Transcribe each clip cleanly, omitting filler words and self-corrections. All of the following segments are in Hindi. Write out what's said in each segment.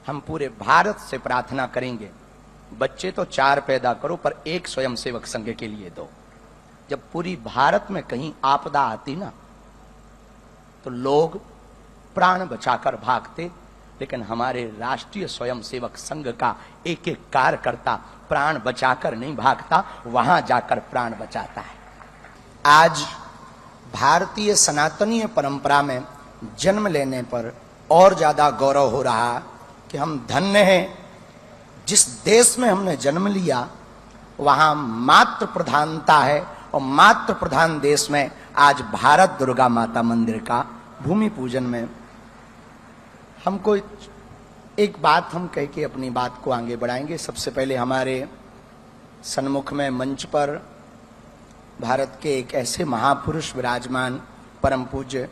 हम पूरे भारत से प्रार्थना करेंगे, बच्चे तो 4 पैदा करो पर एक स्वयंसेवक संघ के लिए दो। जब पूरी भारत में कहीं आपदा आती ना तो लोग प्राण बचाकर भागते, लेकिन हमारे राष्ट्रीय स्वयंसेवक संघ का एक एक कार्यकर्ता प्राण बचाकर नहीं भागता, वहां जाकर प्राण बचाता है। आज भारतीय सनातनीय परंपरा में जन्म लेने पर और ज्यादा गौरव हो रहा कि हम धन्य हैं। जिस देश में हमने जन्म लिया वहां मातृ प्रधानता है, और मातृ प्रधान देश में आज भारत दुर्गा माता मंदिर का भूमि पूजन में हमको एक बात हम कह के अपनी बात को आगे बढ़ाएंगे। सबसे पहले हमारे सन्मुख में मंच पर भारत के एक ऐसे महापुरुष विराजमान, परम पूज्य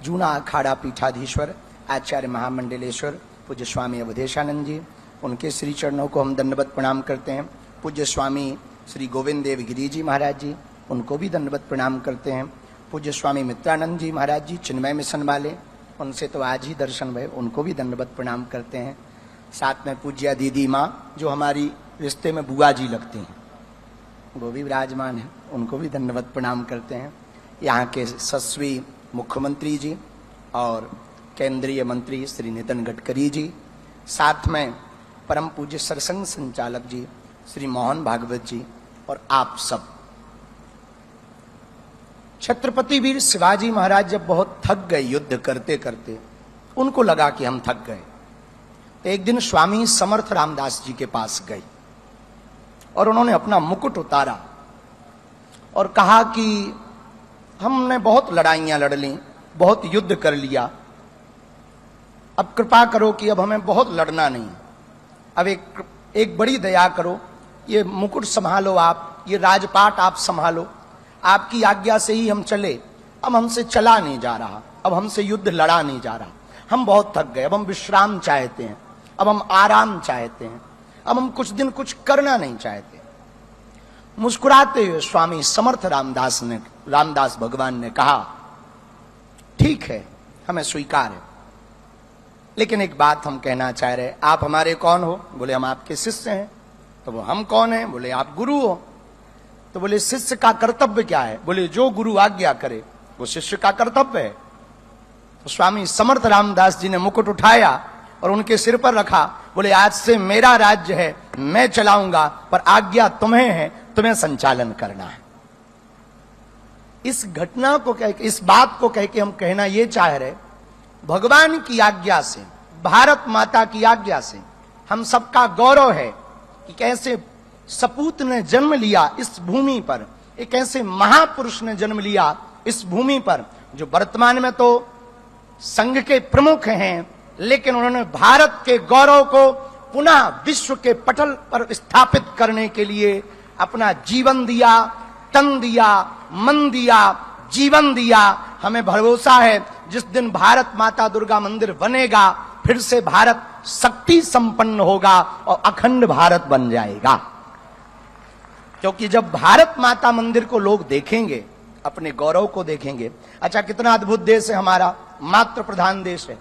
जूना अखाड़ा पीठाधीश्वर आचार्य महामंडलेश्वर पूज्य स्वामी अवधेशानंद जी, उनके श्री चरणों को हम दंडवत प्रणाम करते हैं। पूज्य स्वामी श्री गोविंद देव गिरी जी महाराज जी, उनको भी दंडवत प्रणाम करते हैं। पूज्य स्वामी मित्रानंद जी महाराज जी, चिन्मय मिशन वाले, उनसे तो आज ही दर्शन भय, उनको भी दंडवत प्रणाम करते हैं। साथ में पूज्य दीदी माँ जो हमारी रिश्ते में बुआ जी लगती हैं, वो भी विराजमान है, उनको भी दंडवत प्रणाम करते हैं। यहाँ के यशस्वी मुख्यमंत्री जी और केंद्रीय मंत्री श्री नितिन गडकरी जी, साथ में परम पूज्य सरसंघ संचालक जी श्री मोहन भागवत जी, और आप सब। छत्रपति वीर शिवाजी महाराज जब बहुत थक गए युद्ध करते करते, उनको लगा कि हम थक गए, तो एक दिन स्वामी समर्थ रामदास जी के पास गए और उन्होंने अपना मुकुट उतारा और कहा कि हमने बहुत लड़ाइयां लड़ ली, बहुत युद्ध कर लिया, अब कृपा करो कि अब हमें बहुत लड़ना नहीं, अब एक बड़ी दया करो, ये मुकुट संभालो आप, ये राजपाट आप संभालो, आपकी आज्ञा से ही हम चले, अब हमसे चला नहीं जा रहा, अब हमसे युद्ध लड़ा नहीं जा रहा, हम बहुत थक गए, अब हम विश्राम चाहते हैं, अब हम आराम चाहते हैं, अब हम कुछ दिन कुछ करना नहीं चाहते। मुस्कुराते हुए स्वामी समर्थ रामदास भगवान ने कहा, ठीक है, हमें स्वीकार है, लेकिन एक बात हम कहना चाह रहे, आप हमारे कौन हो? बोले हम आपके शिष्य हैं। तो वो हम कौन हैं? बोले आप गुरु हो। तो बोले शिष्य का कर्तव्य क्या है? बोले जो गुरु आज्ञा करे वो शिष्य का कर्तव्य है। तो स्वामी समर्थ रामदास जी ने मुकुट उठाया और उनके सिर पर रखा, बोले आज से मेरा राज्य है, मैं चलाऊंगा, पर आज्ञा तुम्हें है, तुम्हें संचालन करना है। इस घटना को कह के, इस बात को कह के हम कहना यह चाह रहे, भगवान की आज्ञा से, भारत माता की आज्ञा से हम सबका गौरव है कि कैसे सपूत ने जन्म लिया इस भूमि पर, एक ऐसे महापुरुष ने जन्म लिया इस भूमि पर, जो वर्तमान में तो संघ के प्रमुख हैं, लेकिन उन्होंने भारत के गौरव को पुनः विश्व के पटल पर स्थापित करने के लिए अपना जीवन दिया, तन दिया, मन दिया, जीवन दिया। हमें भरोसा है जिस दिन भारत माता दुर्गा मंदिर बनेगा, फिर से भारत शक्ति संपन्न होगा और अखंड भारत बन जाएगा। क्योंकि जब भारत माता मंदिर को लोग देखेंगे, अपने गौरव को देखेंगे, अच्छा कितना अद्भुत देश है हमारा, मातृ प्रधान देश है,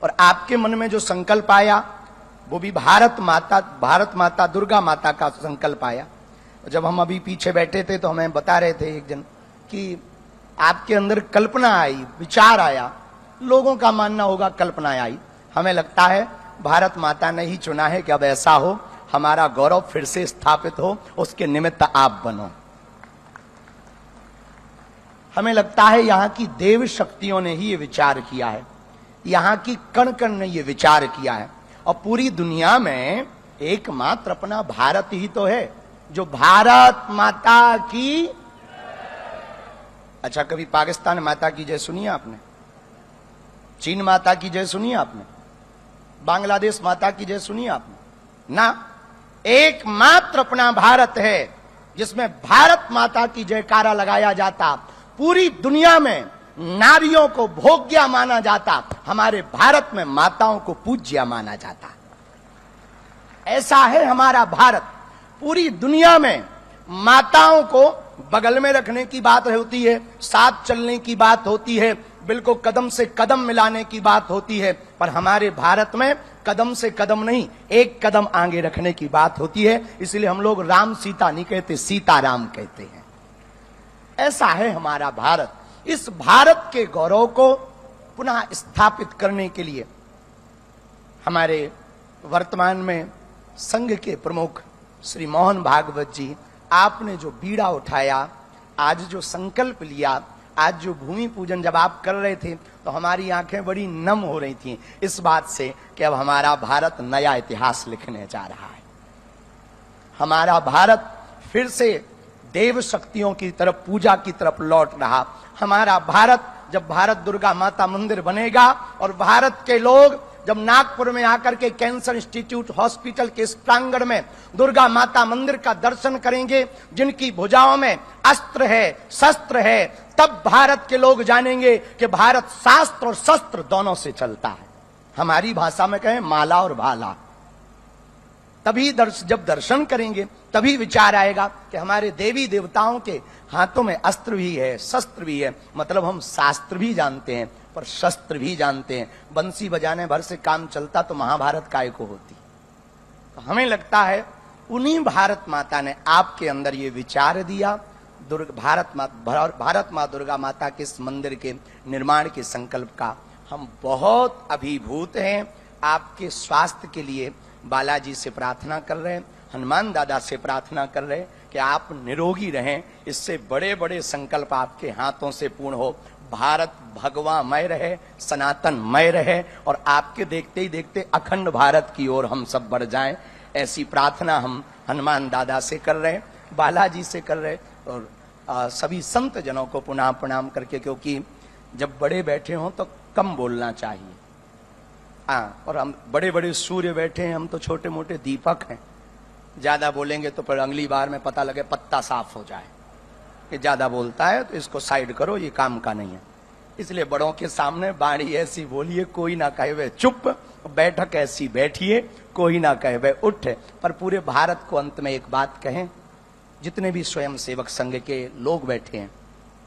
और आपके मन में जो संकल्प आया वो भी भारत माता दुर्गा माता का संकल्प आया। जब हम अभी पीछे बैठे थे तो हमें बता रहे थे एक जन कि आपके अंदर कल्पना आई, विचार आया, लोगों का मानना होगा कल्पना आई, हमें लगता है भारत माता ने ही चुना है कि अब ऐसा हो, हमारा गौरव फिर से स्थापित हो, उसके निमित्त आप बनो। हमें लगता है यहाँ की देव शक्तियों ने ही ये विचार किया है, यहाँ की कण कण ने ये विचार किया है, और पूरी दुनिया में एकमात्र अपना भारत ही तो है जो भारत माता की। अच्छा कभी पाकिस्तान माता की जय सुनी आपने? चीन माता की जय सुनी आपने? बांग्लादेश माता की जय सुनी आपने? ना, एकमात्र अपना भारत है जिसमें भारत माता की जयकारा लगाया जाता, पूरी दुनिया में नारियों को भोग्या माना जाता, हमारे भारत में माताओं को पूज्या माना जाता। ऐसा है हमारा भारत। पूरी दुनिया में माताओं को बगल में रखने की बात होती है, साथ चलने की बात होती है, बिल्कुल कदम से कदम मिलाने की बात होती है, पर हमारे भारत में कदम से कदम नहीं, एक कदम आगे रखने की बात होती है। इसलिए हम लोग राम सीता नहीं कहते, सीताराम कहते हैं। ऐसा है हमारा भारत। इस भारत के गौरव को पुनः स्थापित करने के लिए हमारे वर्तमान में संघ के प्रमुख श्री मोहन भागवत जी, आपने जो बीड़ा उठाया, आज जो संकल्प लिया, आज जो भूमि पूजन जब आप कर रहे थे तो हमारी आंखें बड़ी नम हो रही थीं इस बात से कि अब हमारा भारत नया इतिहास लिखने जा रहा है। हमारा भारत फिर से देव शक्तियों की तरफ, पूजा की तरफ लौट रहा। हमारा भारत, जब भारत दुर्गा माता मंदिर बनेगा और भारत के लोग जब नागपुर में आकर के कैंसर इंस्टीट्यूट हॉस्पिटल के इस प्रांगण में दुर्गा माता मंदिर का दर्शन करेंगे, जिनकी भुजाओं में अस्त्र है, शस्त्र है, तब भारत के लोग जानेंगे कि भारत शास्त्र और शस्त्र दोनों से चलता है। हमारी भाषा में कहें माला और भाला। तभी जब दर्शन करेंगे तभी विचार आएगा कि हमारे देवी देवताओं के हाथों में अस्त्र भी है, शस्त्र भी है। मतलब हम शास्त्र भी जानते हैं पर शस्त्र भी जानते हैं। बंसी बजाने भर से काम चलता तो महाभारत काय को होती। तो हमें लगता है उन्हीं भारत माता ने आपके अंदर ये विचार दिया। भारत माँ दुर्गा माता के इस मंदिर के निर्माण के संकल्प का हम बहुत अभिभूत हैं। आपके स्वास्थ्य के लिए बालाजी से प्रार्थना कर रहे हैं, हनुमान दादा से प्रार्थना कर रहे हैं कि आप निरोगी रहें। इससे बड़े बड़े संकल्प आपके हाथों से पूर्ण हो। भारत भगवामय रहे, सनातनमय रहे और आपके देखते ही देखते अखंड भारत की ओर हम सब बढ़ जाएं। ऐसी प्रार्थना हम हनुमान दादा से कर रहे हैं, बालाजी से कर रहे हैं और सभी संत जनों को पुनः प्रणाम करके, क्योंकि जब बड़े बैठे हों तो कम बोलना चाहिए। और हम बड़े बड़े सूर्य बैठे हैं, हम तो छोटे मोटे दीपक हैं। ज्यादा बोलेंगे तो फिर अगली बार में पता लगे पत्ता साफ हो जाए कि ज्यादा बोलता है, तो इसको साइड करो, ये काम का नहीं है। इसलिए बड़ों के सामने बाणी ऐसी बोलिए कोई ना कहे वे चुप, बैठक ऐसी बैठिए कोई ना कहे वे उठ। पर पूरे भारत को अंत में एक बात कहें, जितने भी स्वयं सेवक संघ के लोग बैठे हैं,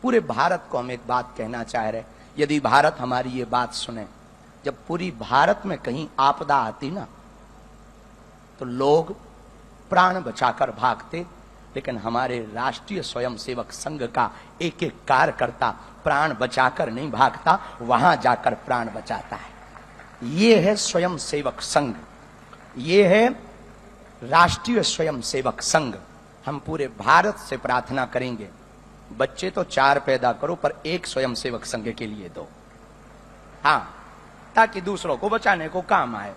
पूरे भारत को हम एक बात कहना चाह रहे। यदि भारत हमारी ये बात सुने, जब पूरी भारत में कहीं आपदा आती ना तो लोग प्राण बचाकर भागते, लेकिन हमारे राष्ट्रीय स्वयं सेवक संघ का एक एक कार्यकर्ता प्राण बचाकर नहीं भागता, वहां जाकर प्राण बचाता है। ये है स्वयं सेवक संघ, ये है राष्ट्रीय स्वयं सेवक संघ। हम पूरे भारत से प्रार्थना करेंगे, बच्चे तो 4 पैदा करो पर एक स्वयं सेवक संघ के लिए दो, हाँ, ताकि दूसरों को बचाने को काम आए।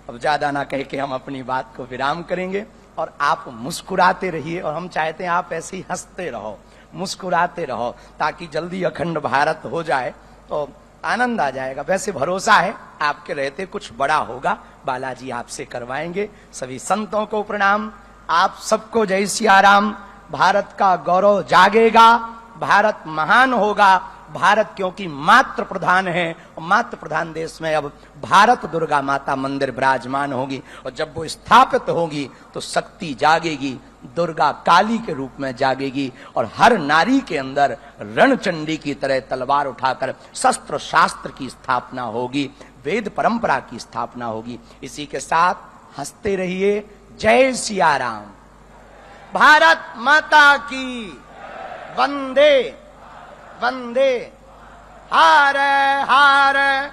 अब ज्यादा ना कह के हम अपनी बात को विराम करेंगे और आप मुस्कुराते रहिए। और हम चाहते हैं आप ऐसे ही हंसते रहो, मुस्कुराते रहो, ताकि जल्दी अखंड भारत हो जाए तो आनंद आ जाएगा। वैसे भरोसा है आपके रहते कुछ बड़ा होगा, बालाजी आपसे करवाएंगे। सभी संतों को प्रणाम, आप सबको जय सिया राम। भारत का गौरव जागेगा, भारत महान होगा। भारत क्योंकि मातृ प्रधान है और मातृ प्रधान देश में अब भारत दुर्गा माता मंदिर विराजमान होगी और जब वो स्थापित होगी तो शक्ति जागेगी, दुर्गा काली के रूप में जागेगी और हर नारी के अंदर रणचंडी की तरह तलवार उठाकर शस्त्र शास्त्र की स्थापना होगी, वेद परंपरा की स्थापना होगी। इसी के साथ हंसते रहिए। जय सिया राम। भारत माता की वंदे वंदे। हारे हारे।